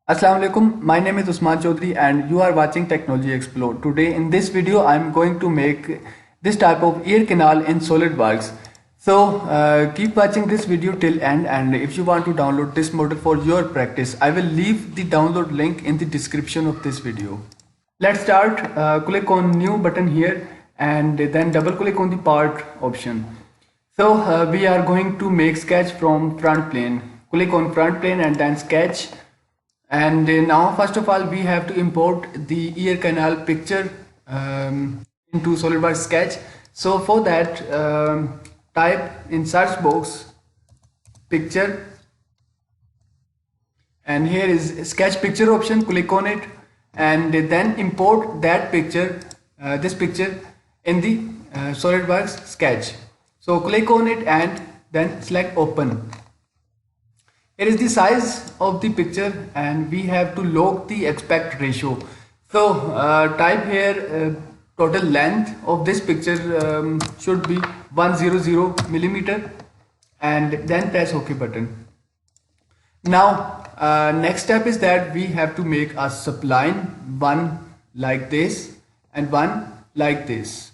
Assalamu alaikum. My name is Usman Chaudhary and you are watching Technology Explore. Today in this video I am going to make this type of ear canal in SolidWorks. So keep watching this video till end, and if you want to download this model for your practice, I will leave the download link in the description of this video. Let's start. Click on new button here and then double click on the part option. So we are going to make sketch from front plane. Click on front plane and then sketch. And now first of all we have to import the ear canal picture into SolidWorks sketch. So for that type in search box picture, and here is sketch picture option. Click on it and then import that picture, this picture in the SolidWorks sketch. So click on it and then select open. Here is the size of the picture and we have to log the aspect ratio. So type here total length of this picture should be 100 millimeter and then press OK button. Now next step is that we have to make a spline, one like this and one like this.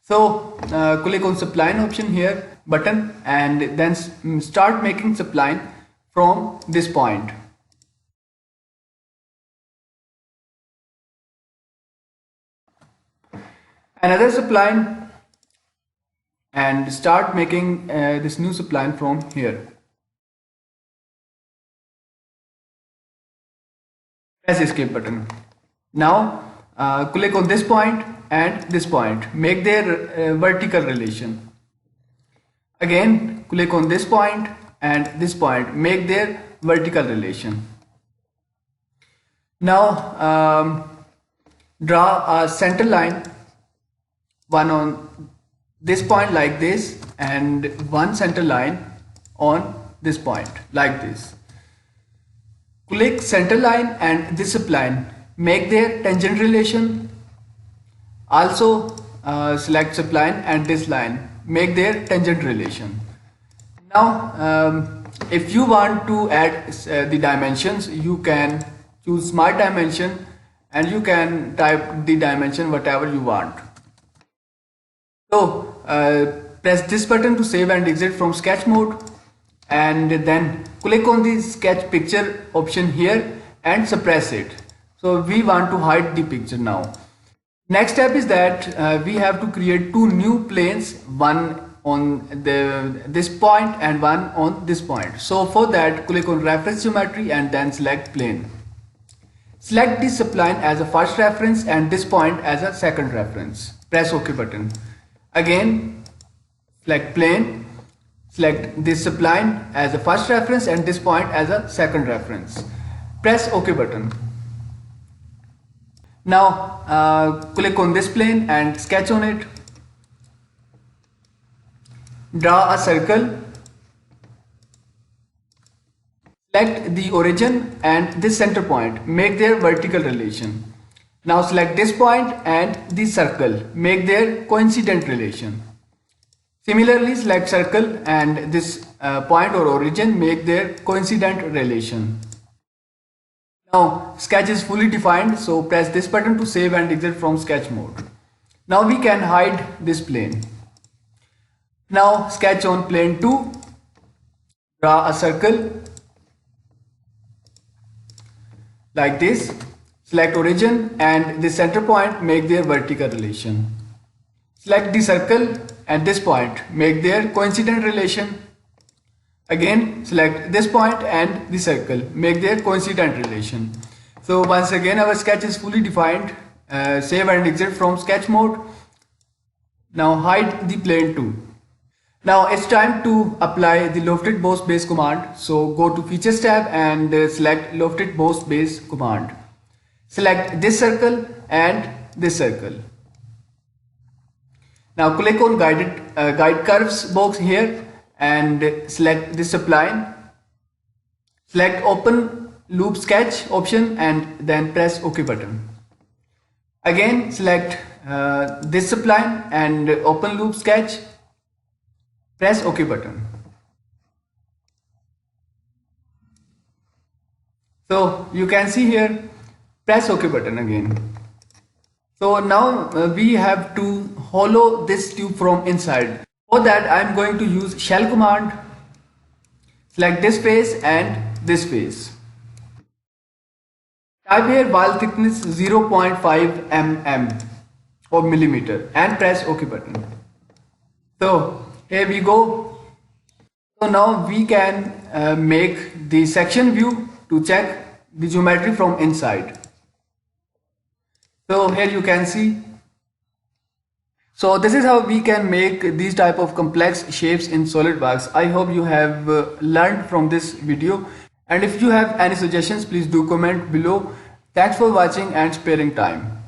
So click on spline option here button and then start making spline from this point. Another spline and start making this new spline from here. Press escape button. Now click on this point and this point, make their vertical relation. Again click on this point and this point, make their vertical relation. Now draw a center line, one on this point like this and one center line on this point like this. Click center line and this spline, make their tangent relation. Also select spline and this line, make their tangent relation. Now if you want to add the dimensions, you can choose smart dimension and you can type the dimension whatever you want. So press this button to save and exit from sketch mode and then click on the sketch picture option here and suppress it. So we want to hide the picture now. Next step is that we have to create two new planes, one on this point and one on this point. So for that click on reference geometry and then select plane. Select this spline as a first reference and this point as a second reference. Press OK button. Again select plane, select this spline as a first reference and this point as a second reference. Press OK button. Now click on this plane and sketch on it. Draw a circle, select the origin and this center point, make their vertical relation. Now select this point and this circle, make their coincident relation. Similarly select circle and this point or origin, make their coincident relation. Now sketch is fully defined, so press this button to save and exit from sketch mode. Now we can hide this plane. Now sketch on plane 2, draw a circle like this, select origin and the center point, make their vertical relation. Select the circle and this point, make their coincident relation. Again select this point and the circle, make their coincident relation. So once again our sketch is fully defined. Save and exit from sketch mode. Now hide the plane 2. Now it's time to apply the lofted boss base command. So go to features tab and select lofted boss base command. Select this circle and this circle. Now click on guide curves box here and select this spline. Select open loop sketch option and then press OK button. Again select this spline and open loop sketch. Press OK button. So you can see here, press OK button again. So now we have to hollow this tube from inside. For that I am going to use shell command. Select this face and this face. Type here wall thickness 0.5 mm or millimeter and press OK button. So here we go. So now we can make the section view to check the geometry from inside. So here you can see. So this is how we can make these type of complex shapes in SolidWorks. I hope you have learned from this video, and if you have any suggestions, please do comment below. Thanks for watching and sparing time.